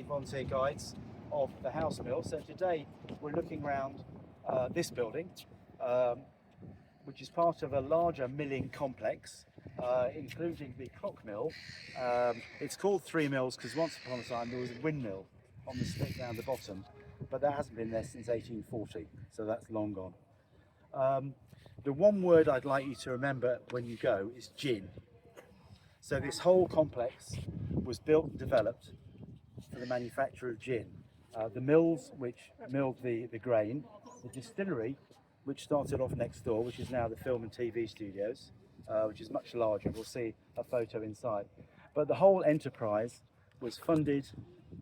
volunteer guides of the house mill. So today we're looking around this building, which is part of a larger milling complex, including the clock mill. It's called Three Mills because once upon a time there was a windmill on the spit down the bottom, but that hasn't been there since 1840, so that's long gone. The one word I'd like you to remember when you go is gin. So this whole complex was built and developed for the manufacture of gin. The mills which milled the grain, the distillery which started off next door, which is now the film and TV studios, which is much larger. We'll see a photo inside. But the whole enterprise was funded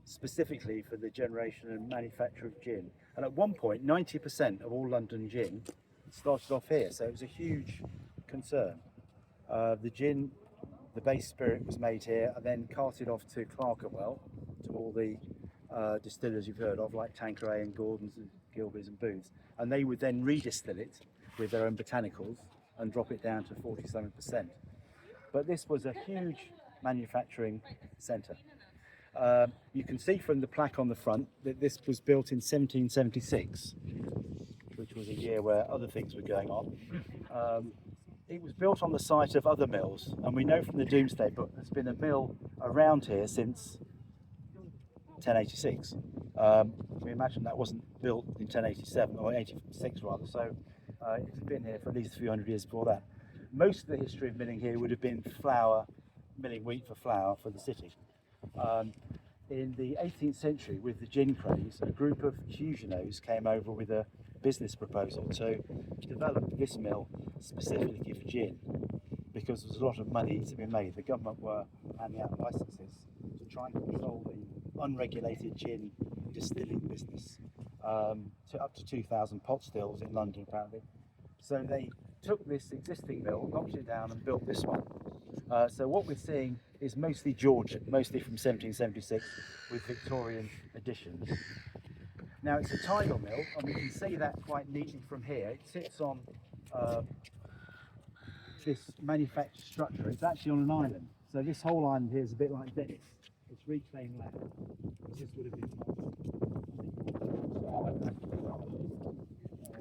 specifically for the generation and manufacture of gin. And at one point, 90% of all London gin started off here, so it was a huge concern. The gin, the base spirit, was made here and then carted off to Clerkenwell, to all the distillers you've heard of, like Tanqueray and Gordon's and Gilbey's and Booth's, and they would then redistill it with their own botanicals and drop it down to 47%. But this was a huge manufacturing centre. You can see from the plaque on the front that this was built in 1776, which was a year where other things were going on. It was built on the site of other mills, and we know from the Domesday Book there's been a mill around here since 1086. We imagine that wasn't built in 1087 or 86 rather, so it's been here for at least a few hundred years before that. Most of the history of milling here would have been flour, milling wheat for flour for the city. In the 18th century, with the gin craze, a group of Huguenots came over with a business proposal to develop this mill specifically for gin, because there was a lot of money to be made. The government were handing out licenses to try and control the unregulated gin distilling business, to up to 2,000 pot stills in London apparently. So they took this existing mill, knocked it down and built this one. So what we're seeing is mostly Georgian, mostly from 1776 with Victorian additions. Now it's a tidal mill, and we can see that quite neatly from here. It sits on this manufactured structure. It's actually on an island. So this whole island here is a bit like Venice. It's reclaimed land. This would have been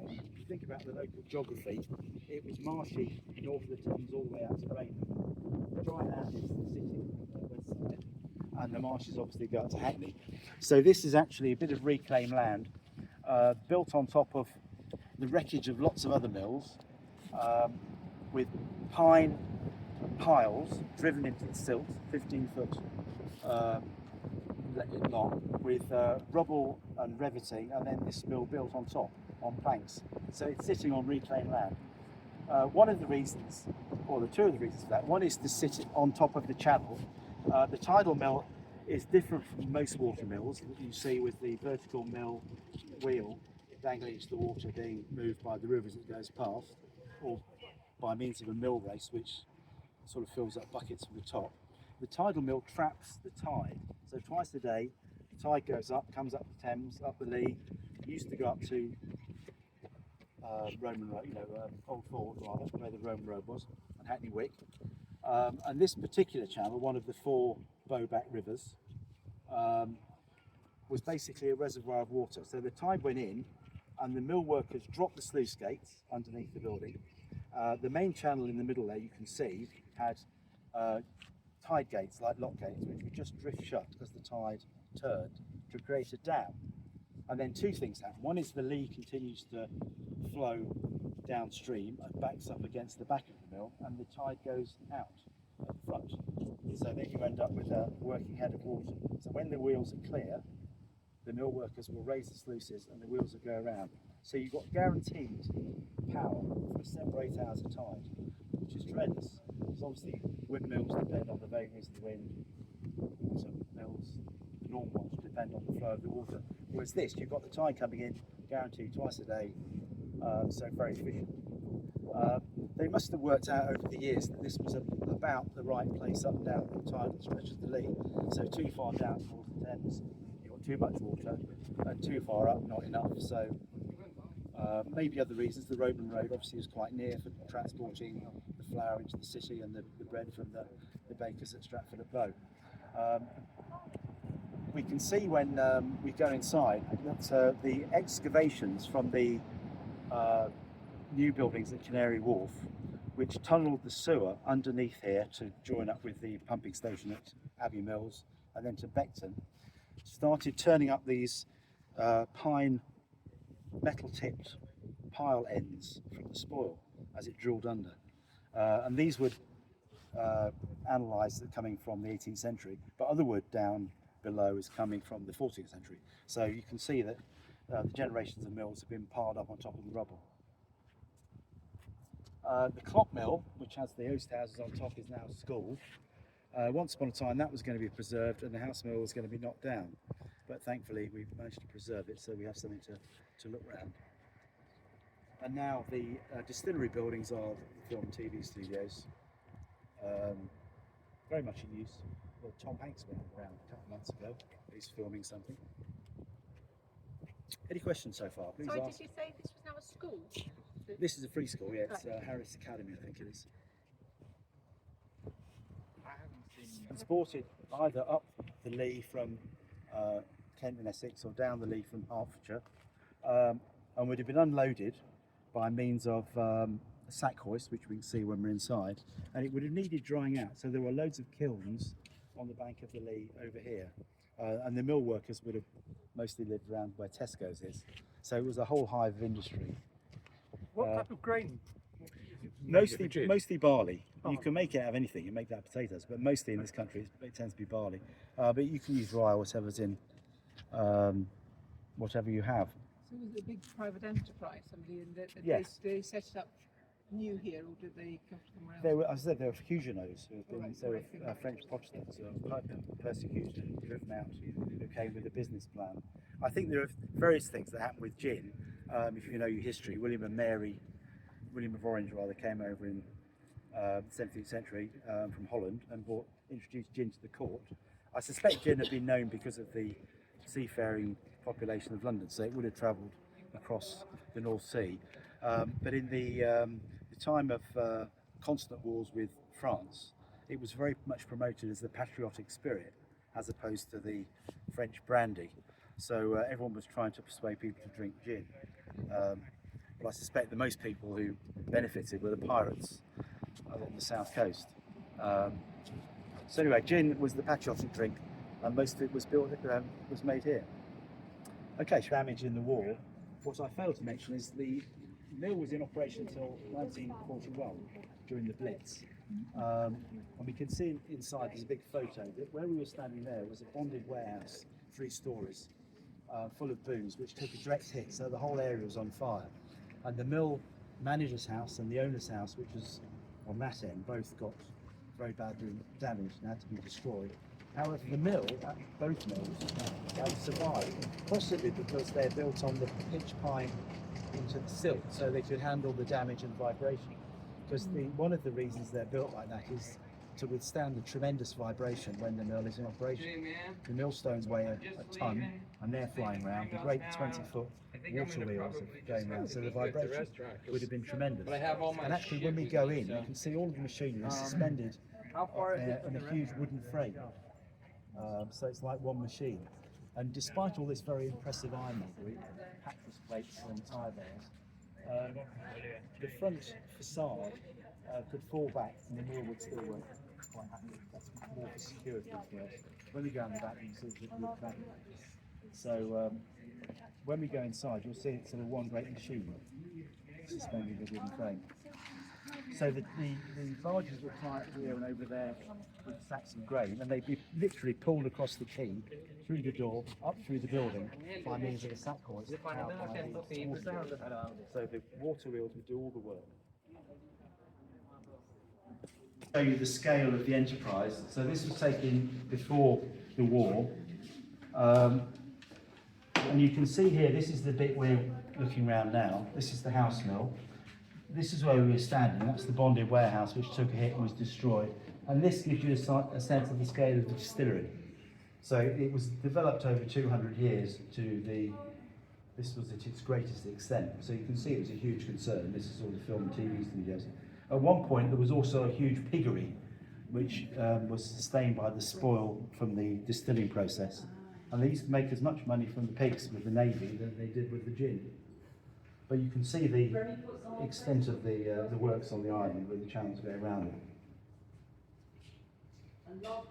if you think about the local geography, it was marshy north of the Thames all the way out to Raynham. Dry land is the city, west side, and the marshes obviously go out to Hackney. So this is actually a bit of reclaimed land, built on top of the wreckage of lots of other mills, with pine piles driven into the silt, 15-foot long, with rubble and riveting, and then this mill built on top on planks. So it's sitting on reclaimed land. One of the reasons, or the two of the reasons for that, one is to sit on top of the channel. The tidal mill is different from most water mills that you see with the vertical mill wheel dangling into the water being moved by the river as it goes past, or by means of a mill race which sort of fills up buckets from the top. The tidal mill traps the tide, so twice a day the tide goes up, comes up the Thames, up the Lea. It used to go up to Roman Road, Old Ford rather, where the Roman Road was, and Hackney Wick. And this particular channel, one of the four Bowback rivers, was basically a reservoir of water. So the tide went in, and the mill workers dropped the sluice gates underneath the building. The main channel in the middle there, you can see, had tide gates, like lock gates, which would just drift shut as the tide turned to create a dam. And then two things happen. One is the Lea continues to flow downstream and backs up against the back of the mill, and the tide goes out at the front. So then you end up with a working head of water. So when the wheels are clear, the mill workers will raise the sluices and the wheels will go around. So you've got guaranteed power for 7 or 8 hours of tide, which is tremendous. Because obviously windmills depend on the vagaries of the wind, water mills, normal ones depend on the flow of the water. Whereas this, you've got the tide coming in guaranteed twice a day, so very efficient. They must have worked out over the years that this was about the right place up and down the tidal stretch of the Lea. So too far down towards the Thames, you've got too much water, and too far up, not enough. So maybe other reasons. The Roman Road obviously was quite near for transporting the flour into the city and the bread from the bakers at Stratford-upon-Bow. we can see when we go inside that the excavations from the new buildings at Canary Wharf, which tunnelled the sewer underneath here to join up with the pumping station at Abbey Mills and then to Beckton, started turning up these pine metal tipped pile ends from the spoil as it drilled under. And these would analysed coming from the 18th century, but other wood down below is coming from the 14th century. So you can see that the generations of mills have been piled up on top of the rubble. The clock mill, which has the host houses on top, is now a school. Once upon a time that was going to be preserved and the house mill was going to be knocked down, but thankfully we've managed to preserve it, so we have something to look around. And now the distillery buildings are the film and TV studios, very much in use. Well, Tom Hanks went around a couple of months ago, he's filming something. Any questions so far? Please ask. Did you say this was now a school? This is a free school, yeah, it's Harris Academy, I think it is. Transported either up the Lea from Kent and Essex or down the Lea from Hertfordshire, and would have been unloaded by means of a sack hoist, which we can see when we're inside, and it would have needed drying out. So there were loads of kilns on the bank of the Lea over here, and the mill workers would have mostly lived around where Tesco's is. So it was a whole hive of industry. What type of grain? Mostly barley. You can make it out of anything. You make that potatoes, but mostly in this country it tends to be barley. But you can use rye or whatever's in whatever you have. So was it a big private enterprise? Somebody in the, Yes. they set it up new here, or did they come from somewhere else? There were, as I said, there were Huguenots who have been, Right, there were right. French Protestants who were persecuted and driven out, who came with a business plan. I think there are various things that happened with gin. If you know your history, William of Orange rather, came over in the 17th century from Holland and introduced gin to the court. I suspect gin had been known because of the seafaring population of London, so it would have travelled across the North Sea. But in the time of constant wars with France, it was very much promoted as the patriotic spirit as opposed to the French brandy. So everyone was trying to persuade people to drink gin. But I suspect that most people who benefited were the pirates along the south coast. So anyway, gin was the patriotic drink, and most of it was was made here. Okay, damage in the war. What I failed to mention is the mill was in operation until 1941 during the Blitz. And we can see inside, there's a big photo, that where we were standing there was a bonded warehouse, 3 stories, full of booze, which took a direct hit, so the whole area was on fire. And the mill manager's house and the owner's house, which was on that end, both got very badly damaged and had to be destroyed. However, the mill, both mills, survived, possibly because they're built on the pitch pine into the silt, so they could handle the damage and vibration. Because one of the reasons they're built like that is to withstand the tremendous vibration when the mill is in operation. The millstones weigh a ton, and they're flying around. The great 20-foot water wheels are going around, so the vibration would have been tremendous. And actually, when we go in, you can see all of the machinery suspended in a huge wooden frame. So it's like one machine. And despite all this very impressive ironmongery, hatches plates and tire bars, the front facade could fall back and the mill would still work quite happily. That's more for security for us. When we go in the back, you can see the wood frame. So when we go inside, you'll see it's sort of one great machine suspended in a wooden frame. So the barges were tied here and over there with sacks of grain, and they'd be literally pulled across the quay, through the door, up through the building by means of a sack hoist. So the water wheels would do all the work. Show you the scale of the enterprise. So this was taken before the war, and you can see here, this is the bit we're looking around now. This is the house mill. This is where we were standing. That's the bonded warehouse, which took a hit and was destroyed. And this gives you a sense of the scale of the distillery. So it was developed over 200 years this was at its greatest extent. So you can see it was a huge concern. This is all the film and TV studios. At one point, there was also a huge piggery, which was sustained by the spoil from the distilling process. And they used to make as much money from the pigs with the navy than they did with the gin. But you can see the extent of the works on the island with the channels go around it.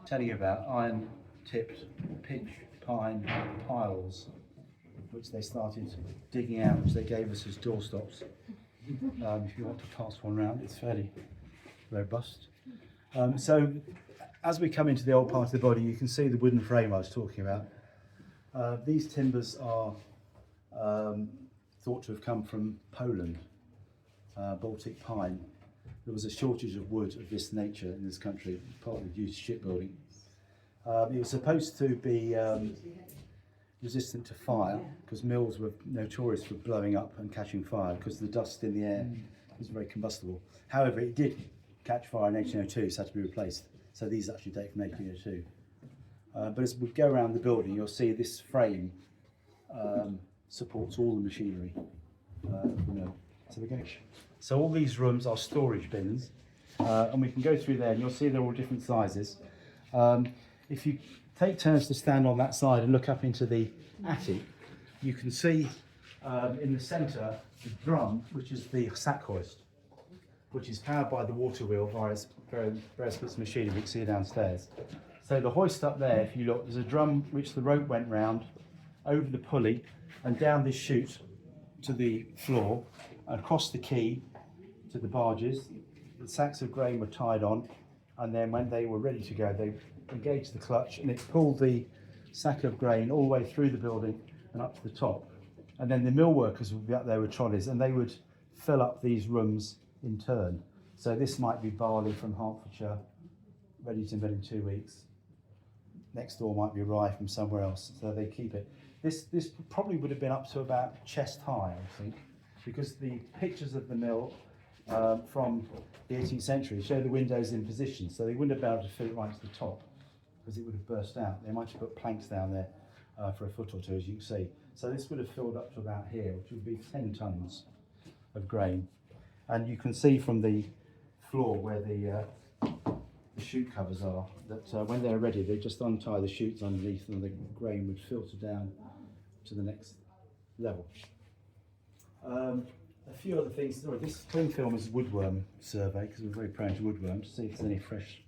Telling you about iron-tipped pitch pine piles, which they started digging out, which they gave us as doorstops. If you want to pass one round, it's fairly robust. So as we come into the old part of the body, you can see the wooden frame I was talking about. These timbers are thought to have come from Poland, Baltic pine. There was a shortage of wood of this nature in this country, partly due to shipbuilding. It was supposed to be resistant to fire, because mills were notorious for blowing up and catching fire because the dust in the air was very combustible. However, it did catch fire in 1802, so it had to be replaced. So these actually date from 1802. But as we go around the building, you'll see this frame supports all the machinery. So all these rooms are storage bins, and we can go through there and you'll see they're all different sizes. If you take turns to stand on that side and look up into the attic, you can see in the centre the drum, which is the sack hoist, which is powered by the water wheel via various bits of machinery. You can see it downstairs. So the hoist up there, if you look, there's a drum which the rope went round over the pulley and down this chute to the floor, across the quay to the barges. The sacks of grain were tied on, and then when they were ready to go, they engaged the clutch and it pulled the sack of grain all the way through the building and up to the top. And then the mill workers would be up there with trolleys and they would fill up these rooms in turn. So this might be barley from Hertfordshire, ready to mill in 2 weeks. Next door might be rye from somewhere else, so they keep it. This probably would have been up to about chest high, I think, because the pictures of the mill from the 18th century show the windows in position, so they wouldn't have been able to fill it right to the top because it would have burst out. They might have put planks down there for a foot or two, as you can see. So this would have filled up to about here, which would be 10 tonnes of grain. And you can see from the floor where the chute covers are that when they're ready, they just untie the chutes underneath and the grain would filter down to the next level. A few other things. This cling film is a woodworm survey because we're very prone to woodworms, to see if there's any fresh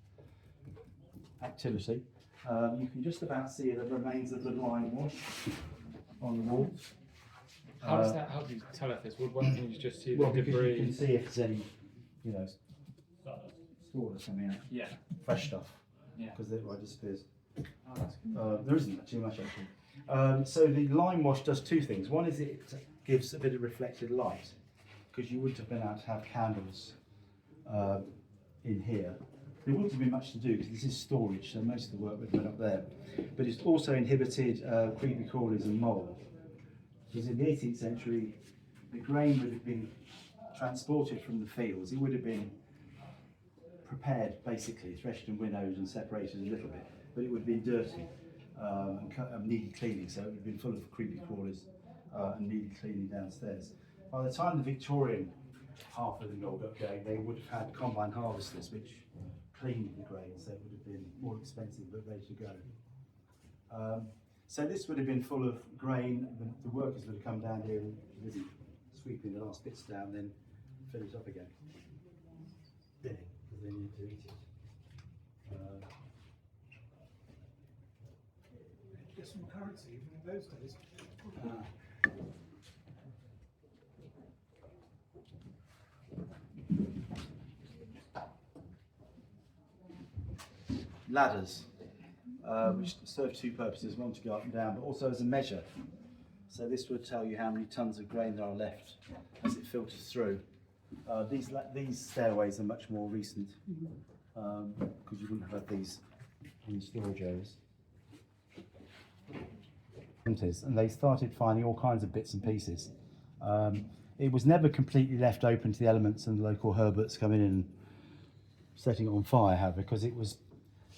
activity. You can just about see the remains of the lime wash on the walls. How does that help you tell if it's woodworm? Can you just see Well, the because debris? you can see if there's any, sawdust coming out. Yeah. Fresh stuff. Yeah. Because it disappears. Oh, that's good. There isn't too much actually. So the lime wash does two things. One is it gives a bit of reflected light, because you wouldn't have been able to have candles in here. There wouldn't have been much to do because this is storage, so most of the work would have been up there. But it's also inhibited creepy crawlies and mould. Because in the 18th century, the grain would have been transported from the fields. It would have been prepared, basically, threshed and winnowed and separated a little bit, but it would have been dirty and needed cleaning, so it would have been full of creepy crawlies and needed cleaning downstairs. By the time the Victorian half of the mill got going, they would have had combine harvesters which cleaned the grain, so it would have been more expensive but ready to go. So this would have been full of grain. The workers would have come down here and busy sweeping the last bits down, then fill it up again. Binning, because they need to eat it. Get some currency even in those days. Ladders, which serve two purposes, one to go up and down, but also as a measure. So this would tell you how many tons of grain there are left as it filters through. These stairways are much more recent, because you wouldn't have had these in the storage areas. And they started finding all kinds of bits and pieces. It was never completely left open to the elements and the local Herberts coming in and setting it on fire, however, because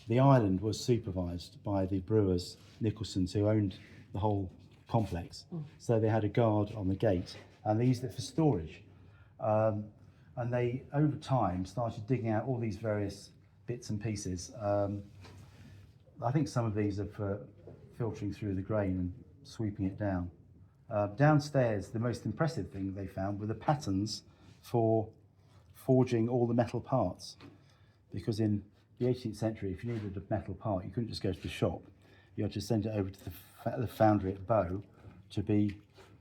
the island was supervised by the brewers, Nicholsons, who owned the whole complex. So they had a guard on the gate, and they used it for storage. And they, over time, started digging out all these various bits and pieces. I think some of these are for filtering through the grain and sweeping it down. Downstairs, the most impressive thing they found were the patterns for forging all the metal parts. Because in the 18th century, if you needed a metal part, you couldn't just go to the shop. You had to send it over to the foundry at Bow to be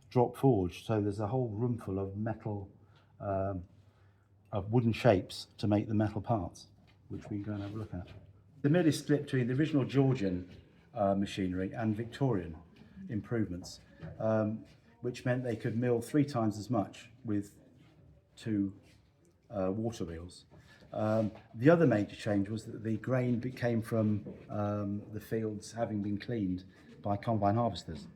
drop forged. So there's a whole room full of metal, of wooden shapes to make the metal parts, which we can go and have a look at. The mill is split between the original Georgian machinery and Victorian improvements, which meant they could mill 3 times as much with 2 water reels. The other major change was that the grain came from the fields having been cleaned by combine harvesters.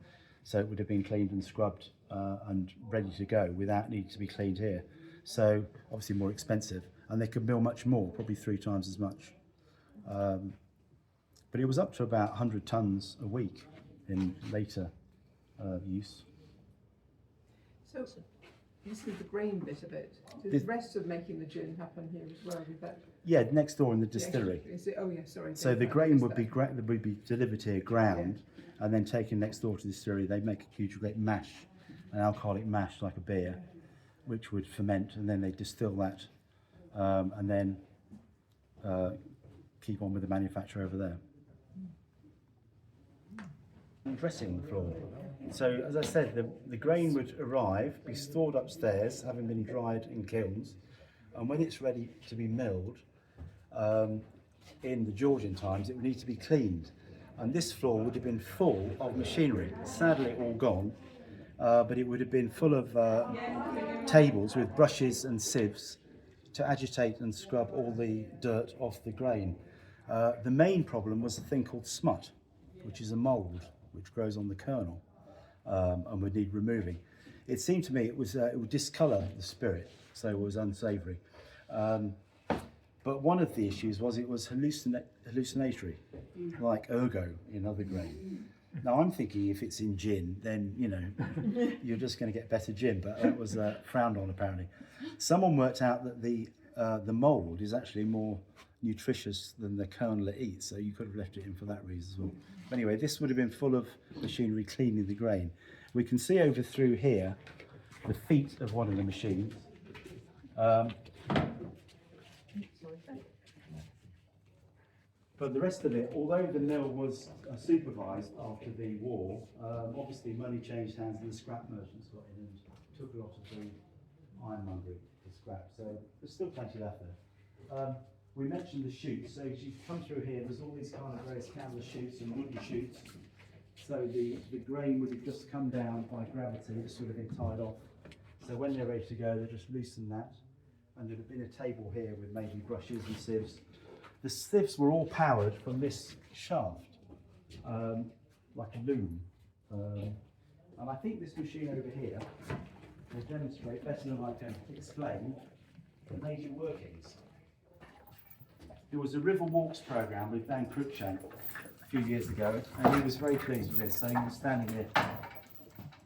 So it would have been cleaned and scrubbed and ready to go without needing to be cleaned here. So obviously more expensive, and they could mill much more, probably 3 times as much. But it was up to about 100 tonnes a week in later use. So this is the grain bit of it. Did the rest of making the gin happen here as well? With that? Yeah, next door in the distillery. Is it? Oh yeah, sorry. So the grain would be delivered here ground, and then taken next door to the distillery. They'd make a huge great mash, an alcoholic mash like a beer, which would ferment, and then they distill that, and then keep on with the manufacture over there. Dressing the floor. So as I said, the grain would arrive, be stored upstairs, having been dried in kilns, and when it's ready to be milled, in the Georgian times, it would need to be cleaned. And this floor would have been full of machinery, sadly all gone, but it would have been full of tables with brushes and sieves to agitate and scrub all the dirt off the grain. The main problem was a thing called smut, which is a mould which grows on the kernel and would need removing. It seemed to me it would discolour the spirit, so it was unsavoury. But one of the issues was it was hallucinatory, like ergo in other grain. Now I'm thinking if it's in gin, then you're just going to get better gin, but that was frowned on apparently. Someone worked out that the mould is actually more nutritious than the kernel it eats, so you could have left it in for that reason as well. But anyway, this would have been full of machinery cleaning the grain. We can see over through here the feet of one of the machines. But the rest of it, although the mill was supervised after the war, obviously money changed hands and the scrap merchants got in and took a lot of the ironmongery for scrap. So there's still plenty left there. We mentioned the chutes, so as you come through here, there's all these kind of various canvas chutes and wooden chutes. So the grain would have just come down by gravity, this would have been tied off. So when they're ready to go, they just loosen that, and there'd have been a table here with maybe brushes and sieves. The sieves were all powered from this shaft, like a loom. And I think this machine over here will demonstrate better than I can explain the major workings. There was a River Walks programme with Dan Cruikshank a few years ago, and he was very pleased with this, so he was standing here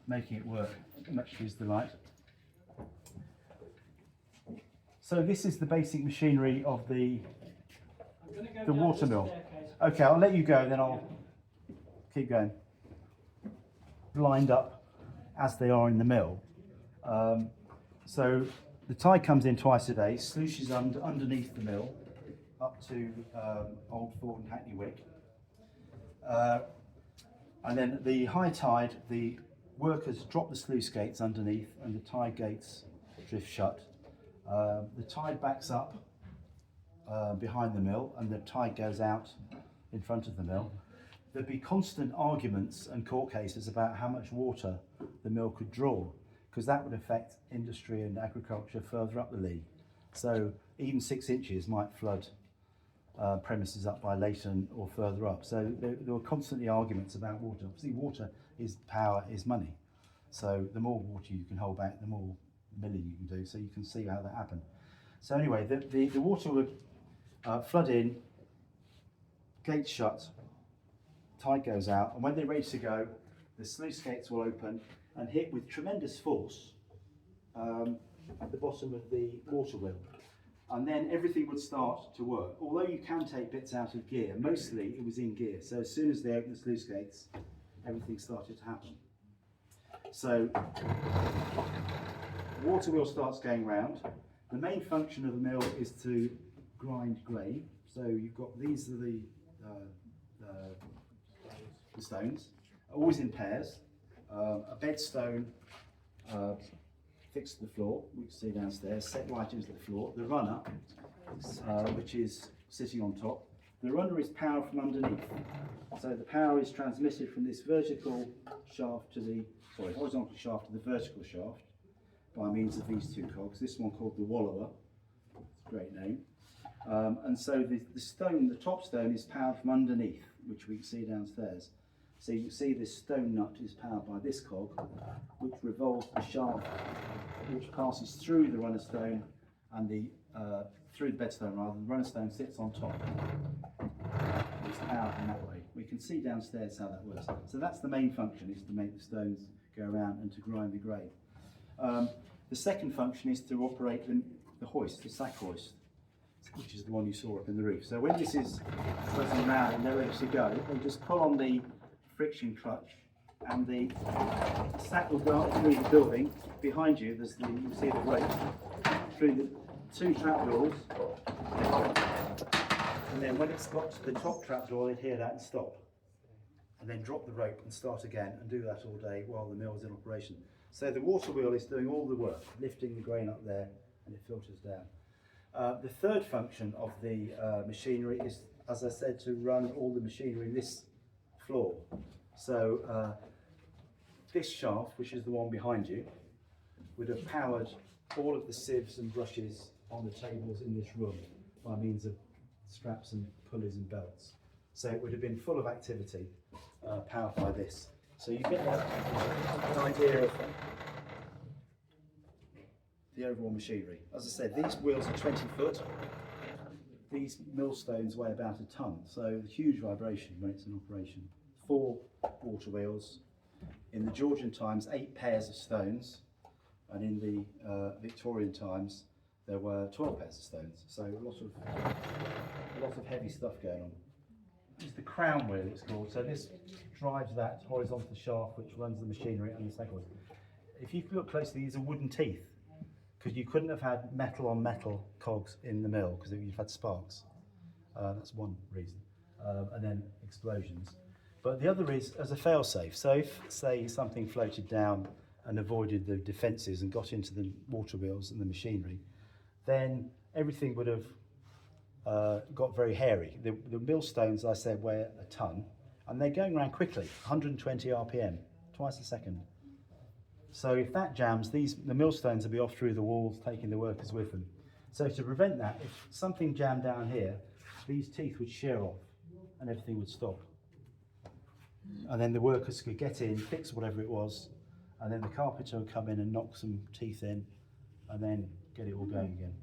making it work, much to his delight. So this is the basic machinery of the water mill. Okay, I'll let you go, then I'll keep going. Lined up as they are in the mill. So the tide comes in twice a day, slooshes underneath the mill, up to Old Fort and Hackney Wick. And then at the high tide, the workers drop the sluice gates underneath and the tide gates drift shut. The tide backs up behind the mill and the tide goes out in front of the mill. There'd be constant arguments and court cases about how much water the mill could draw, because that would affect industry and agriculture further up the Lea. So even 6 inches might flood premises up by Leighton or further up. So there were constantly arguments about water. Obviously water is power, is money. So the more water you can hold back, the more milling you can do. So you can see how that happened. So anyway, the water would flood in, gates shut, tide goes out, and when they're ready to go, the sluice gates will open and hit with tremendous force at the bottom of the water wheel. and then everything would start to work. Although you can take bits out of gear, mostly it was in gear. So as soon as they opened the sluice gates, everything started to happen. So the water wheel starts going round. The main function of the mill is to grind grain. So you've got, these are the stones, always in pairs. A bed stone fixed to the floor, we can see downstairs, set right into the floor. The runner, which is sitting on top. The runner is powered from underneath. So the power is transmitted from this vertical shaft to the, horizontal shaft to the vertical shaft by means of these two cogs. This one called the wallower, it's a great name. And so the stone, the top stone, is powered from underneath, which we can see downstairs. So you can see this stone nut is powered by this cog, which revolves the shaft, which passes through the runner stone and through the bedstone rather. The runner stone sits on top. It's powered in that way. We can see downstairs how that works. So that's the main function, is to make the stones go around and to grind the grain. The second function is to operate the hoist, the sack hoist, which is the one you saw up in the roof. So when this is buzzing around and they're ready to go, they just pull on the friction clutch and the sack will go up through the building. Behind you, you see the rope through the two trapdoors, and then when it's got to the top trapdoor, they'd hear that and stop, and then drop the rope and start again, and do that all day while the mill is in operation. So the water wheel is doing all the work, lifting the grain up there, and it filters down. The third function of the machinery is, as I said, to run all the machinery in this floor. So this shaft, which is the one behind you, would have powered all of the sieves and brushes on the tables in this room by means of straps and pulleys and belts. So it would have been full of activity, powered by this. So you get an idea of the overall machinery. As I said, these wheels are 20 foot. These millstones weigh about a ton, so huge vibration when it's in operation. 4 water wheels. In the Georgian times, 8 pairs of stones, and in the Victorian times, there were 12 pairs of stones. So a lot of heavy stuff going on. This is the crown wheel, it's called. So this drives that horizontal shaft which runs the machinery and the second one. If you look closely, these are wooden teeth, because you couldn't have had metal on metal cogs in the mill because you've had sparks. That's one reason. And then explosions. But the other is as a fail-safe. So if, say, something floated down and avoided the defences and got into the water wheels and the machinery, then everything would have got very hairy. The millstones, I said, weigh a ton, and they're going around quickly, 120 RPM, twice a second. So if that jams, the millstones will be off through the walls, taking the workers with them. So to prevent that, if something jammed down here, these teeth would shear off and everything would stop. And then the workers could get in, fix whatever it was, and then the carpenter would come in and knock some teeth in, and then get it all going again.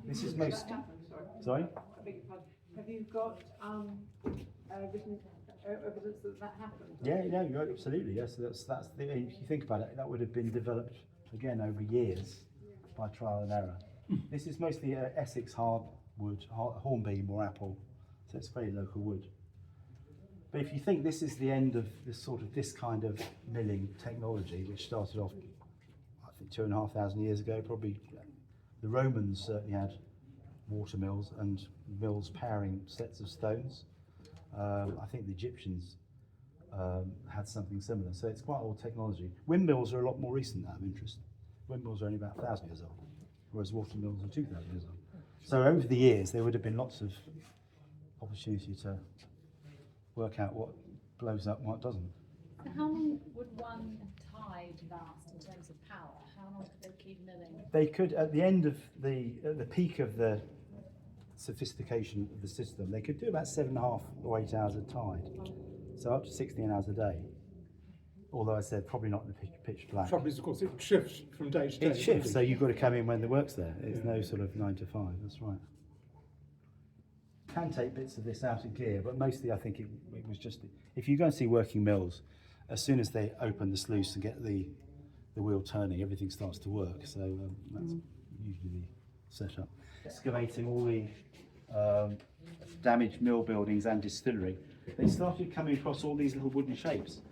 This is most. Sorry? I beg your pardon. Have you got written evidence that that happened? Yeah, you're absolutely. Yes, that's the. If you think about it, that would have been developed again over years by trial and error. This is mostly Essex hardwood, hornbeam or apple, so it's very local wood. But if you think this is the end of this kind of milling technology, which started off, I think, 2,500 years ago, probably. The Romans certainly had water mills and mills powering sets of stones. I think the Egyptians had something similar, so it's quite old technology. Windmills are a lot more recent out of interest. Windmills are only about 1,000 years old, whereas water mills are 2,000 years old. So over the years, there would have been lots of opportunity to work out what blows up and what doesn't. So how long would one tide last in terms of power? How long could they keep milling? They could, at the end of at the peak of the sophistication of the system, they could do about 7.5 or 8 hours a tide, so up to 16 hours a day. Although I said probably not in the pitch black. Trouble is, of course, it shifts from day to day. It shifts, so you've got to come in when the work's there. It's no sort of 9 to 5. That's right. Can take bits of this out of gear, but mostly I think it was just. If you go and see working mills, as soon as they open the sluice and get the wheel turning, everything starts to work. So that's usually the setup. Excavating all the damaged mill buildings and distillery, they started coming across all these little wooden shapes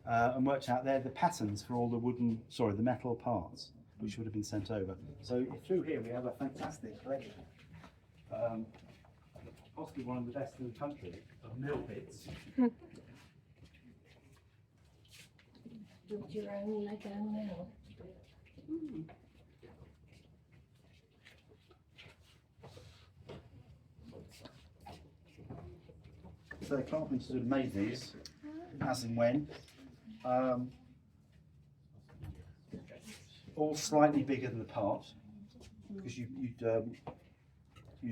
and worked out they're the patterns for all the metal parts which would have been sent over. So through here we have a fantastic collection, possibly one of the best in the country, of mill bits. Build your own Lego mill. So the carpenters had made these as and when, all slightly bigger than the part, because you'd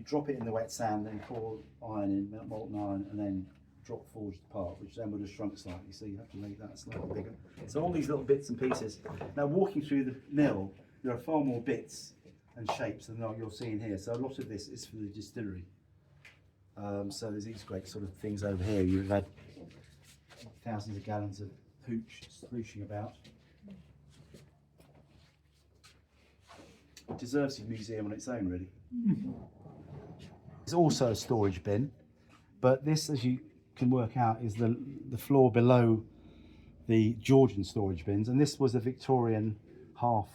drop it in the wet sand, then pour iron in, molten iron, and then drop forged the part, which then would have shrunk slightly, so you have to make that slightly bigger. So all these little bits and pieces. Now walking through the mill, there are far more bits and shapes than what you're seeing here, so a lot of this is for the distillery. So there's these great sort of things over here. You've had thousands of gallons of hooch slooshing about. It deserves a museum on its own, really. It's also a storage bin, but this, as you can work out, is the floor below the Georgian storage bins, and this was a Victorian half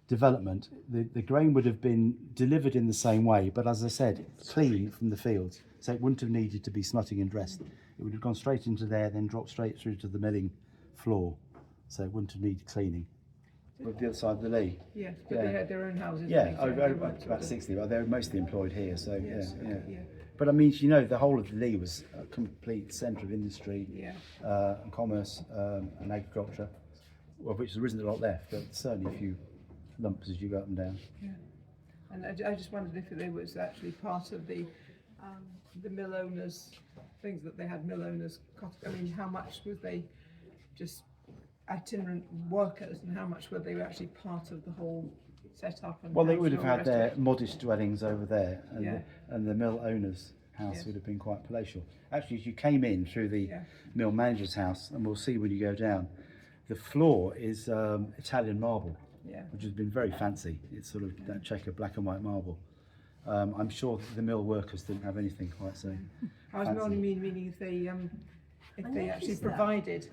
development. The grain would have been delivered in the same way, but as I said, clean from the fields, so it wouldn't have needed to be smutting and dressed. It would have gone straight into there, then dropped straight through to the milling floor, so it wouldn't have needed cleaning. With the other side of the Lea. Yeah, but they had their own houses. Yeah, didn't they? about 60, but they're mostly employed here, so Yes, yeah. yeah. But I mean, you know, the whole of the Lea was a complete centre of industry, Yeah. and commerce, and agriculture, of which there isn't a lot left, but certainly a few lumps as you go up and down. Yeah. And I just wondered if there was actually part of the mill owners, things that they had mill owners, I mean, how much was they just itinerant workers and how much were they actually part of the whole setup? And Well, they house would and have all had the rest their of it? modest dwellings over there, and, Yeah. the mill owner's house Yes. would have been quite palatial. Actually, as you came in through the Yeah. mill manager's house, and we'll see when you go down, the floor is Italian marble, Yeah. which has been very fancy. It's sort of that checker black and white marble. I'm sure that the mill workers didn't have anything quite so I was fancy. only meaning if they actually noticed that. provided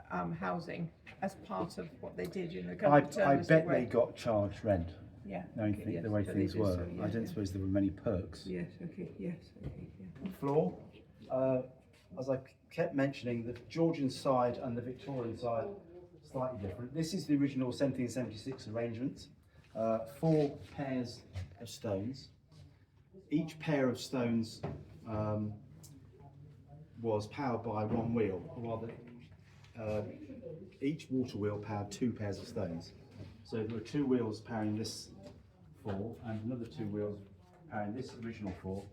housing as part of what they did in the kind I of paternalistic bet way. they got charged rent, Yeah. knowing okay, yes, the way but things they do were. so, yeah, I don't yeah. suppose there were many perks. Yes. Okay. Yes. Okay. Yeah. Floor, as I kept mentioning, the Georgian side and the Victorian side slightly different. This is the original 1776 arrangement. 4 pairs of stones. Each pair of stones was powered by one wheel, or rather, each water wheel powered 2 pairs of stones. So there were 2 wheels powering this 4 and another 2 wheels powering this original 4.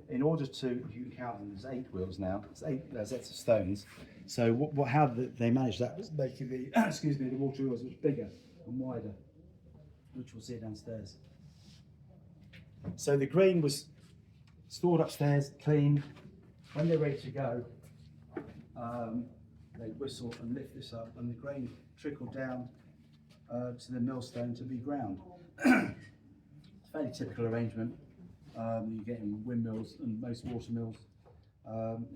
In order to, if you can count them, there's 8 wheels now. It's 8 sets of stones. So how they managed that was making the the water wheels much bigger and wider, which we'll see downstairs. So the grain was stored upstairs, cleaned. When they're ready to go, they whistle and lift this up, and the grain trickled down to the millstone to be ground. It's a fairly typical arrangement you get in windmills and most water mills.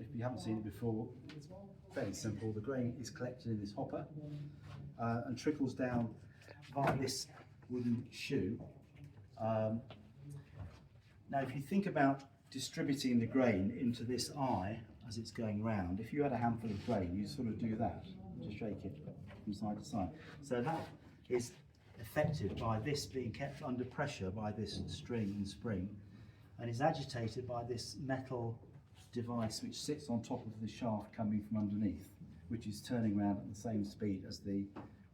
If you haven't seen it before, it's fairly simple. The grain is collected in this hopper and trickles down via this wooden shoe. Now, if you think about distributing the grain into this eye as it's going round, if you had a handful of grain, you sort of do that, to shake it from side to side. So that is affected by this being kept under pressure by this string and spring, and is agitated by this metal device which sits on top of the shaft coming from underneath, which is turning around at the same speed as the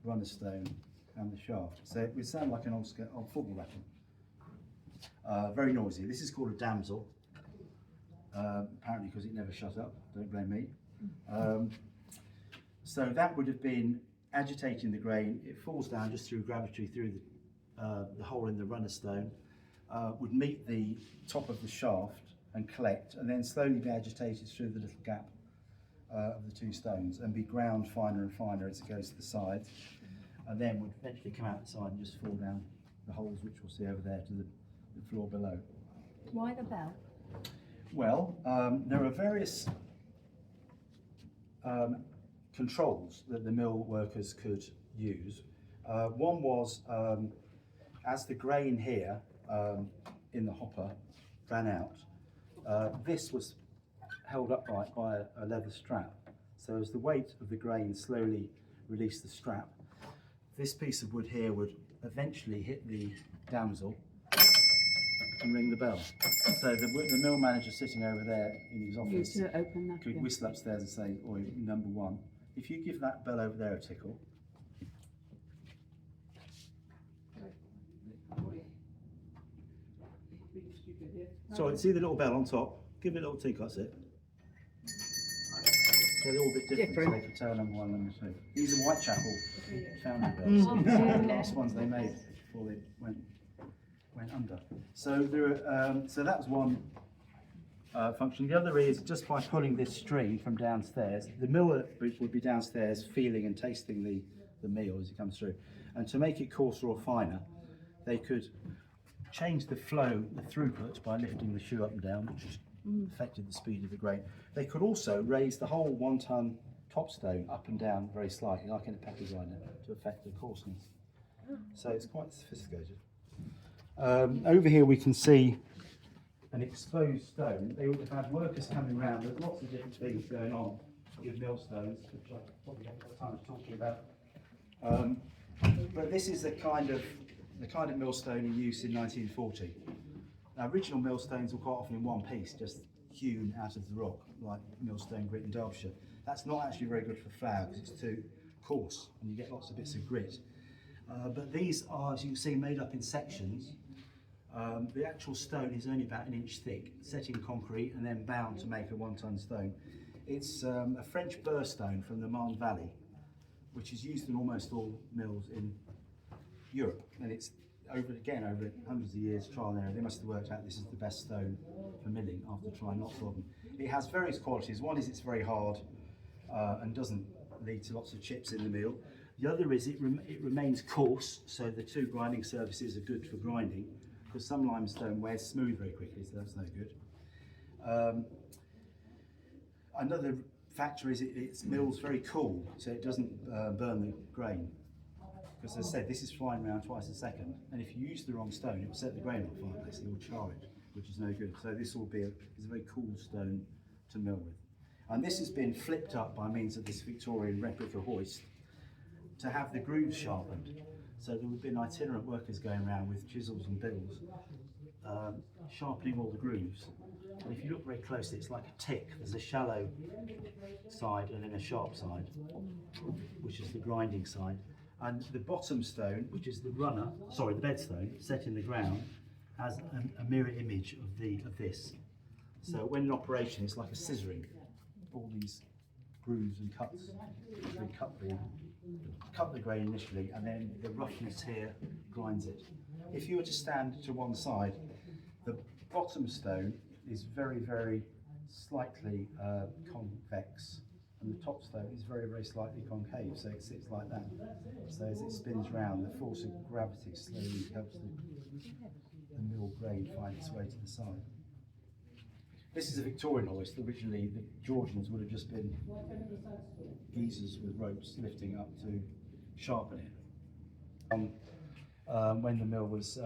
runner stone and the shaft. So it would sound like an old football racket. Very noisy. This is called a damsel, apparently because it never shut up, don't blame me. So that would have been agitating the grain. It falls down just through gravity through the hole in the runner stone, would meet the top of the shaft and collect, and then slowly be agitated through the little gap of the 2 stones and be ground finer and finer as it goes to the sides, and then would eventually come out the side and just fall down the holes which we'll see over there to the floor below. Why the bell? Well, there are various controls that the mill workers could use. One was, as the grain here in the hopper ran out, this was held upright by a leather strap. So as the weight of the grain slowly released the strap, this piece of wood here would eventually hit the damsel and ring the bell. So the mill manager sitting over there in his office could whistle upstairs and say, "Oi, number one, if you give that bell over there a tickle." So see the little bell on top, give it a little tickle, that's it. So they're all a bit different. So they could tell number one, number two. These are Whitechapel foundry bells. The last ones they made before they went under. So so that was one function. The other is just by pulling this string from downstairs, the miller would be downstairs feeling and tasting the meal as it comes through. And to make it coarser or finer, they could change the flow, the throughput, by lifting the shoe up and down, which affected the speed of the grain. They could also raise the whole 1 ton topstone up and down very slightly, like in a pepper grinder, to affect the coarseness. So it's quite sophisticated. Over here we can see an exposed stone. They would have had workers coming around. There's lots of different things going on with millstones, which I probably haven't got time to talk to you about. But this is the kind of millstone in use in 1940. Now, original millstones were quite often in one piece, just hewn out of the rock, like millstone grit in Derbyshire. That's not actually very good for flour because it's too coarse and you get lots of bits of grit. But these are, as you can see, made up in sections. The actual stone is only about 1 inch thick, set in concrete and then bound to make a 1 ton stone. It's a French burr stone from the Marne Valley, which is used in almost all mills in Europe, and it's over hundreds of years trial and error. They must have worked out this is the best stone for milling after trying lots of them. It has various qualities. One is it's very hard and doesn't lead to lots of chips in the mill. The other is it remains coarse, so the two grinding surfaces are good for grinding, because some limestone wears smooth very quickly, so that's no good. Another factor is it mills very cool, so it doesn't burn the grain. Because as I said, this is flying around twice a second, and if you use the wrong stone, it will set the grain on fire, basically, it will char it, which is no good. So this will be is a very cool stone to mill with. And this has been flipped up by means of this Victorian replica hoist to have the grooves sharpened. So there would have been itinerant workers going around with chisels and bills, sharpening all the grooves. And if you look very closely, it's like a tick. There's a shallow side and then a sharp side, which is the grinding side. And the bottom stone, which is the bedstone, set in the ground, has a mirror image of this. So when in operation, it's like a scissoring. All these grooves and cuts. They cut the grain initially, and then the roughness here grinds it. If you were to stand to one side, the bottom stone is very, very slightly convex, and the top stone is very, very slightly concave, so it sits like that. So as it spins round, the force of gravity slowly helps the mill grain find its way to the side. This is a Victorian hoist. Originally, the Georgians would have just been geezers with ropes lifting up to sharpen it. When the mill was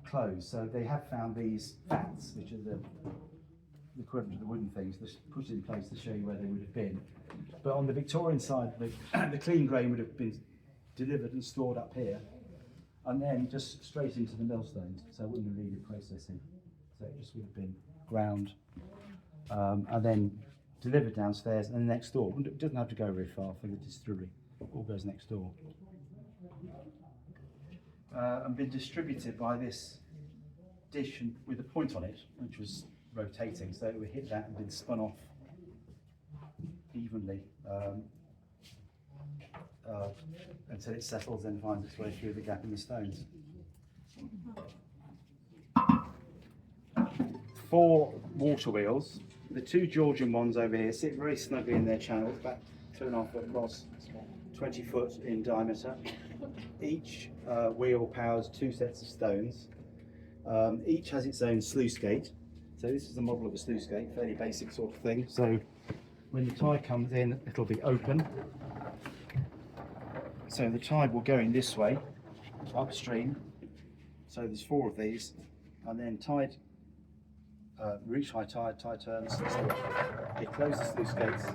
closed, so they have found these fats, which are the equivalent of the wooden things, put in place to show you where they would have been. But on the Victorian side, the clean grain would have been delivered and stored up here, and then just straight into the millstones, so it wouldn't have needed processing. So it just would have been ground and then delivered downstairs and next door. It doesn't have to go very far for the distillery, it all goes next door. And been distributed by this dish with a point on it, which was rotating, so it would hit that and been spun off evenly until it settles and finds its way through the gap in the stones. 4 water wheels. The 2 Georgian ones over here sit very snugly in their channels, about 2.5 foot across, 20 foot in diameter. Each wheel powers 2 sets of stones. Each has its own sluice gate. So this is a model of a sluice gate, fairly basic sort of thing. So when the tide comes in, it'll be open. So the tide will go in this way, upstream. So there's 4 of these, and then tide, reach high tide, tide turns. So it closes the sluice gates,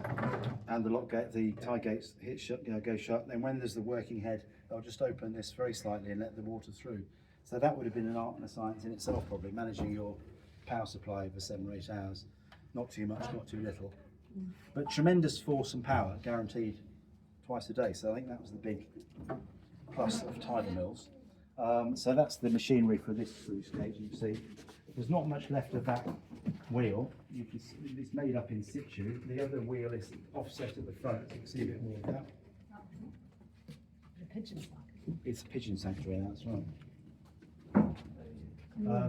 and the lock gate, the tide gates hit shut, go shut. Then when there's the working head, they'll just open this very slightly and let the water through. So that would have been an art and a science in itself, probably managing your power supply for 7 or 8 hours. Not too much, not too little, but tremendous force and power guaranteed twice a day. So I think that was the big plus of tidal mills. So that's the machinery for this sluice gate. You can see there's not much left of that wheel. You can see it's made up in situ. The other wheel is offset at the front. You can see a bit more of that. The pigeons like. It's a pigeon sanctuary, that's right.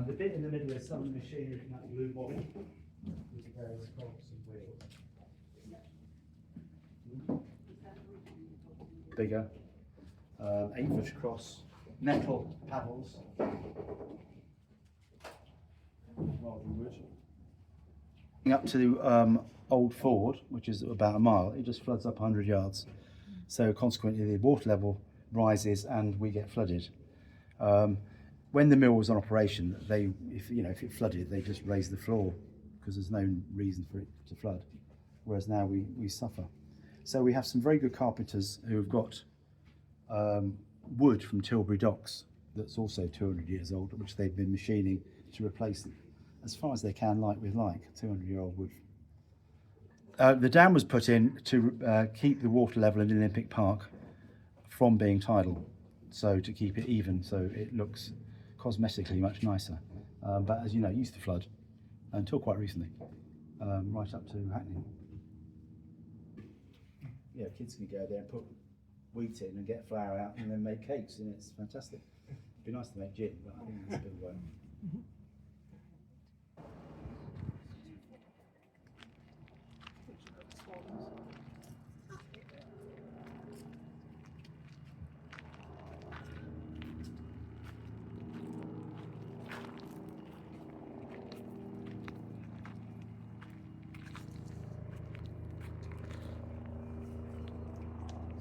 The bit in the middle is some machinery from that blue body with the various cogs and wheels. Bigger, 8 foot across, metal paddles, rather than wood. Up to Old Ford, which is about a mile, it just floods up 100 yards. So consequently, the water level rises and we get flooded. When the mill was on operation, if it flooded, they just raised the floor because there's no reason for it to flood. Whereas now we suffer. So we have some very good carpenters who have got wood from Tilbury Docks that's also 200 years old, which they've been machining to replace it as far as they can, like with 200-year-old wood. The dam was put in to keep the water level in Olympic Park from being tidal, so to keep it even, so it looks cosmetically much nicer. But as you know, it used to flood until quite recently, right up to Hackney. Yeah, kids can go there and put wheat in and get flour out and then make cakes, and it's fantastic. It'd be nice to make gin, but I think that's a bit of work.